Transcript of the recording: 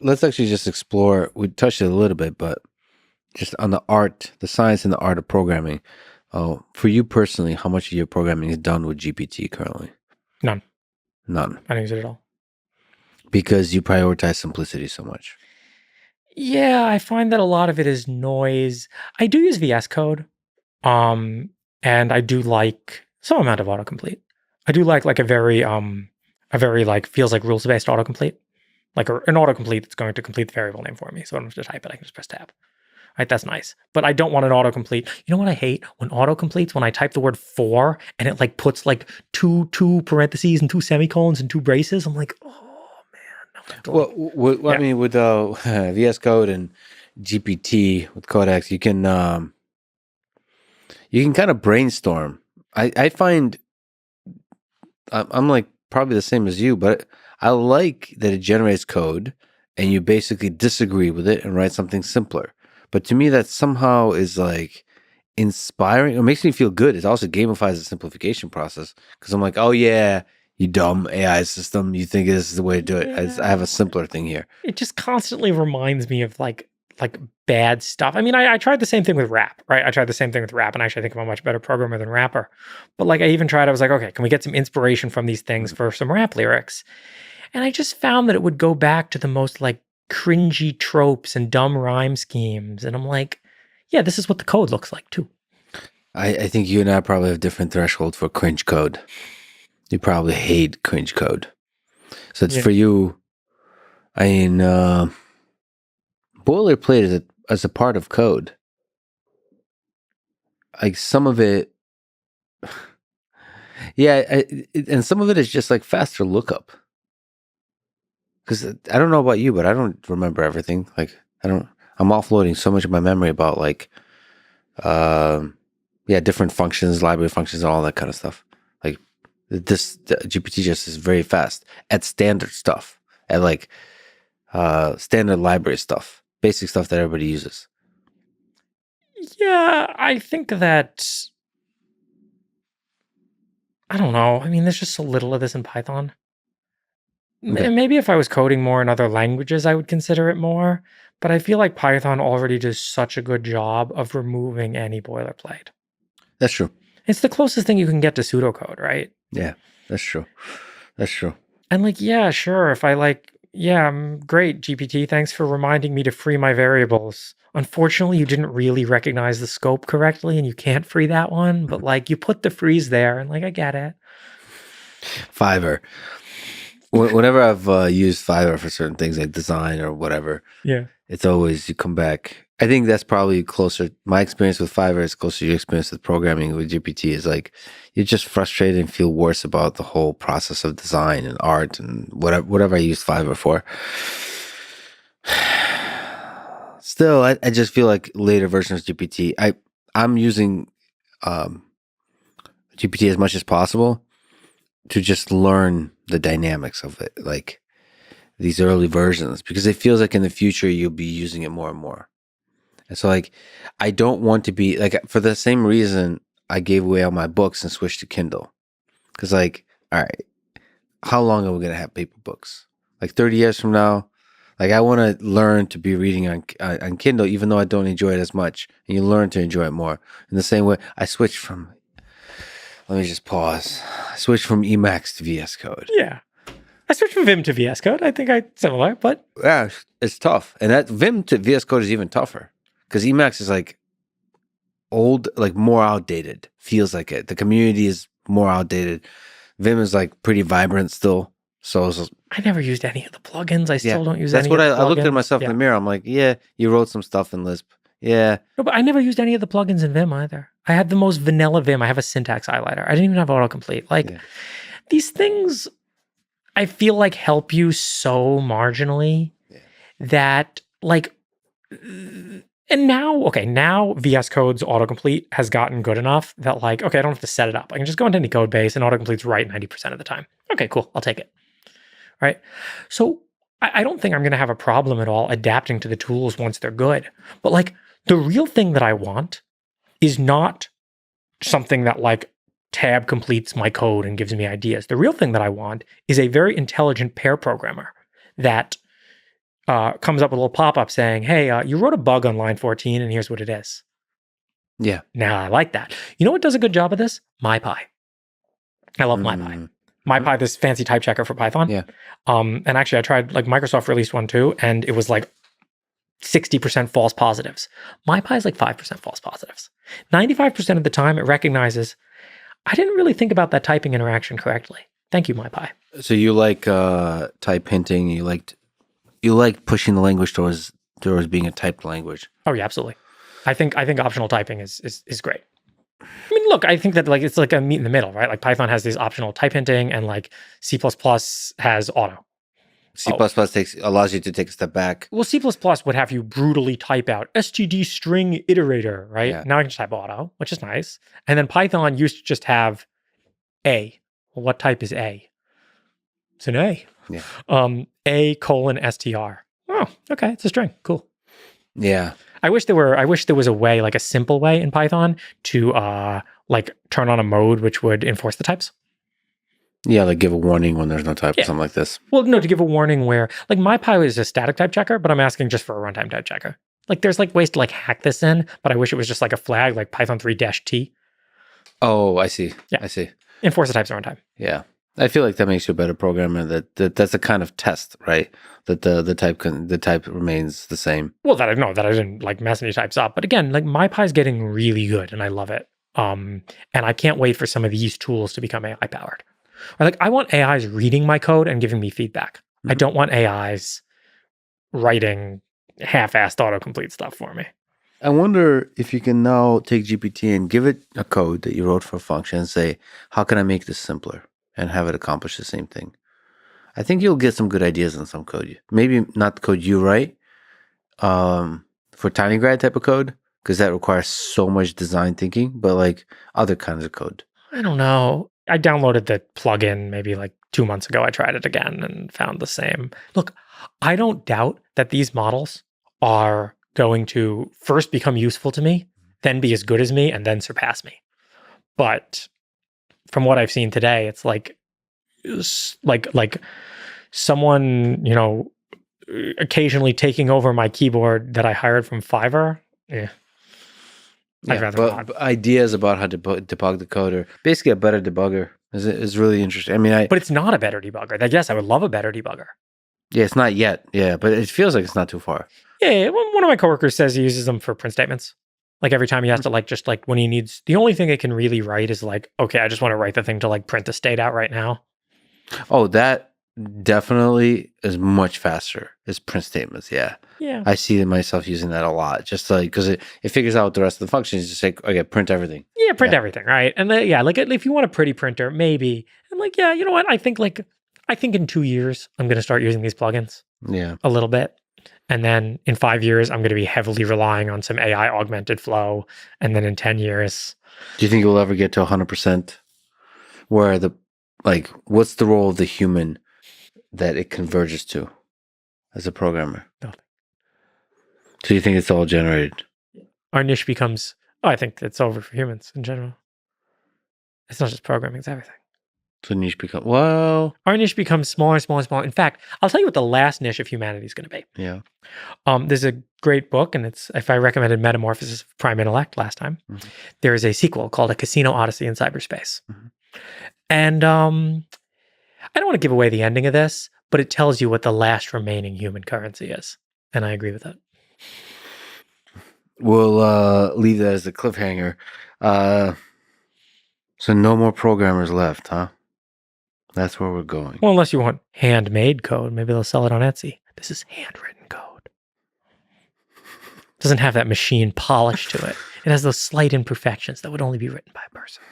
let's actually just explore. We touched it a little bit, but just on the science and the art of programming. For you personally, how much of your programming is done with GPT currently? None. None. I don't use it at all. Because you prioritize simplicity so much. Yeah, I find that a lot of it is noise. I do use VS Code, and I do like some amount of autocomplete. I do like a very like feels like rules based autocomplete, like an autocomplete that's going to complete the variable name for me. So I don't have to type it. I can just press tab. Right, that's nice. But I don't want an autocomplete. You know what I hate? When autocompletes, when I type the word for and it like puts like two parentheses and two semicolons and two braces, I'm like, oh man. Well, I mean, with VS Code and GPT with Codex, you can kind of brainstorm. I find I'm like probably the same as you, but I like that it generates code and you basically disagree with it and write something simpler. But to me, that somehow is like inspiring. It makes me feel good. It also gamifies the simplification process because I'm like, oh yeah, you dumb AI system. You think this is the way to do it. I have a simpler thing here. It just constantly reminds me of like bad stuff. I mean, I tried the same thing with rap, right? I tried the same thing with rap, and actually I think I'm a much better programmer than rapper. But like I even tried, I was like, okay, can we get some inspiration from these things for some rap lyrics? And I just found that it would go back to the most like cringy tropes and dumb rhyme schemes. And I'm like, yeah, this is what the code looks like too. I think you and I probably have different threshold for cringe code. You probably hate cringe code. So it's for you, I mean, boilerplate as a part of code. Like some of it, yeah, and some of it is just like faster lookup. Because I don't know about you, but I don't remember everything. Like I'm offloading so much of my memory about like, different functions, library functions, and all that kind of stuff. Like the GPT just is very fast at standard stuff, at like standard library stuff, basic stuff that everybody uses. Yeah, I think that, I don't know. I mean, there's just so little of this in Python. Okay. Maybe if I was coding more in other languages, I would consider it more. But I feel like Python already does such a good job of removing any boilerplate. That's true. It's the closest thing you can get to pseudocode, right? Yeah, that's true. That's true. And like, yeah, sure. If I like, yeah, great, GPT, thanks for reminding me to free my variables. Unfortunately, you didn't really recognize the scope correctly and you can't free that one. But like, you put the freeze there and like, I get it. Fiverr. Whenever I've used Fiverr for certain things like design or whatever, it's always you come back. I think that's probably closer. My experience with Fiverr is closer to your experience with programming with GPT. Is like you're just frustrated and feel worse about the whole process of design and art and whatever I use Fiverr for. Still, I just feel like later versions of GPT. I'm using GPT as much as possible to just learn the dynamics of it, like these early versions, because it feels like in the future you'll be using it more and more. And so like, I don't want to be like, for the same reason I gave away all my books and switched to Kindle. Cause like, all right, how long are we going to have paper books? Like 30 years from now? Like I want to learn to be reading on Kindle, even though I don't enjoy it as much, and you learn to enjoy it more. In the same way, I switched from, let me just pause. I switched from Emacs to VS Code. Yeah. I switched from Vim to VS Code. I think similar, but yeah, it's tough. And that Vim to VS Code is even tougher because Emacs is like old, like more outdated. Feels like it. The community is more outdated. Vim is like pretty vibrant still. So I never used any of the plugins. I still don't use any of the plugins. That's what I looked at myself in the mirror. I'm like, yeah, you wrote some stuff in Lisp. Yeah. No, but I never used any of the plugins in Vim either. I had the most vanilla Vim. I have a syntax highlighter. I didn't even have autocomplete. Like these things, I feel like help you so marginally that like, and now VS Code's autocomplete has gotten good enough that like, okay, I don't have to set it up. I can just go into any code base and autocomplete's right 90% of the time. Okay, cool. I'll take it. Right. So I don't think I'm going to have a problem at all adapting to the tools once they're good. But like the real thing that I want is not something that like tab completes my code and gives me ideas. The real thing that I want is a very intelligent pair programmer that comes up with a little pop-up saying, hey, you wrote a bug on line 14 and here's what it is. Yeah. Now I like that. You know what does a good job of this? MyPy. I love MyPy. MyPy, this fancy type checker for Python. Yeah. And actually I tried, like Microsoft released one too, and it was like 60% false positives. MyPy is like 5% false positives. 95% of the time it recognizes, I didn't really think about that typing interaction correctly. Thank you, MyPy. So you like type hinting, you like pushing the language towards being a typed language. Oh yeah, absolutely. I think optional typing is great. I mean, look, I think that like it's like a meet in the middle, right? Like Python has these optional type hinting, and like C++ has auto. C++ allows you to take a step back. Well, C++ would have you brutally type out std string iterator, right? Yeah. Now I can just type auto, which is nice. And then Python used to just have A. Well, what type is A? It's an A. Yeah. A:\str. Oh, okay, it's a string. Cool. Yeah. I wish there was a way, like a simple way in Python to like turn on a mode which would enforce the types. Yeah, like give a warning when there's no type or something like this. Well, no, to give a warning where like MyPy is a static type checker, but I'm asking just for a runtime type checker. Like there's like ways to like hack this in, but I wish it was just like a flag like Python 3-T. Oh, I see. Yeah. I see. Enforce the types at runtime. Yeah. I feel like that makes you a better programmer. That's a kind of test, right? That the type remains the same. Well, that I didn't like mess any types up. But again, like MyPy is getting really good and I love it. And I can't wait for some of these tools to become AI powered. Or like I want AIs reading my code and giving me feedback. I don't want AIs writing half-assed autocomplete stuff for me. I wonder if you can now take GPT and give it a code that you wrote for a function and say, how can I make this simpler? And have it accomplish the same thing. I think you'll get some good ideas in some code. Maybe not the code you write for TinyGrad type of code, because that requires so much design thinking, but like other kinds of code. I don't know. I downloaded the plugin maybe like 2 months ago. I tried it again and found the same. Look, I don't doubt that these models are going to first become useful to me, then be as good as me, and then surpass me. But from what I've seen today, it's like someone, you know, occasionally taking over my keyboard that I hired from Fiverr. Yeah. I'd rather not. Ideas about how to debug the code, or basically a better debugger is really interesting. I mean, but it's not a better debugger. Like, yes, I would love a better debugger. Yeah, it's not yet. Yeah, but it feels like it's not too far. Yeah, one of my coworkers says he uses them for print statements. Like every time he has to like, just like when he needs, the only thing it can really write is like, okay, I just want to write the thing to like print the state out right now. Oh, that definitely is much faster as print statements. Yeah. Yeah. I see myself using that a lot, just like, because it figures out the rest of the functions. Just like, okay, print everything. Yeah, print everything, right? And then, yeah, like if you want a pretty printer, maybe. And like, yeah, you know what? I think in 2 years, I'm going to start using these plugins. Yeah. A little bit. And then in 5 years, I'm going to be heavily relying on some AI augmented flow. And then in 10 years. Do you think you'll ever get to 100% where what's the role of the human that it converges to as a programmer? Nothing. So you think it's all generated? Our niche becomes, I think it's over for humans in general. It's not just programming, it's everything. So niche becomes, well... Our niche becomes smaller, smaller, smaller. In fact, I'll tell you what the last niche of humanity is going to be. Yeah. There's a great book, and it's, if I recommended Metamorphosis of Prime Intellect last time, there is a sequel called A Casino Odyssey in Cyberspace. And I don't want to give away the ending of this, but it tells you what the last remaining human currency is. And I agree with that. We'll leave that as a cliffhanger. So no more programmers left, huh? That's where we're going. Well, unless you want handmade code. Maybe they'll sell it on Etsy. This is handwritten code. Doesn't have that machine polish to it. It has those slight imperfections that would only be written by a person.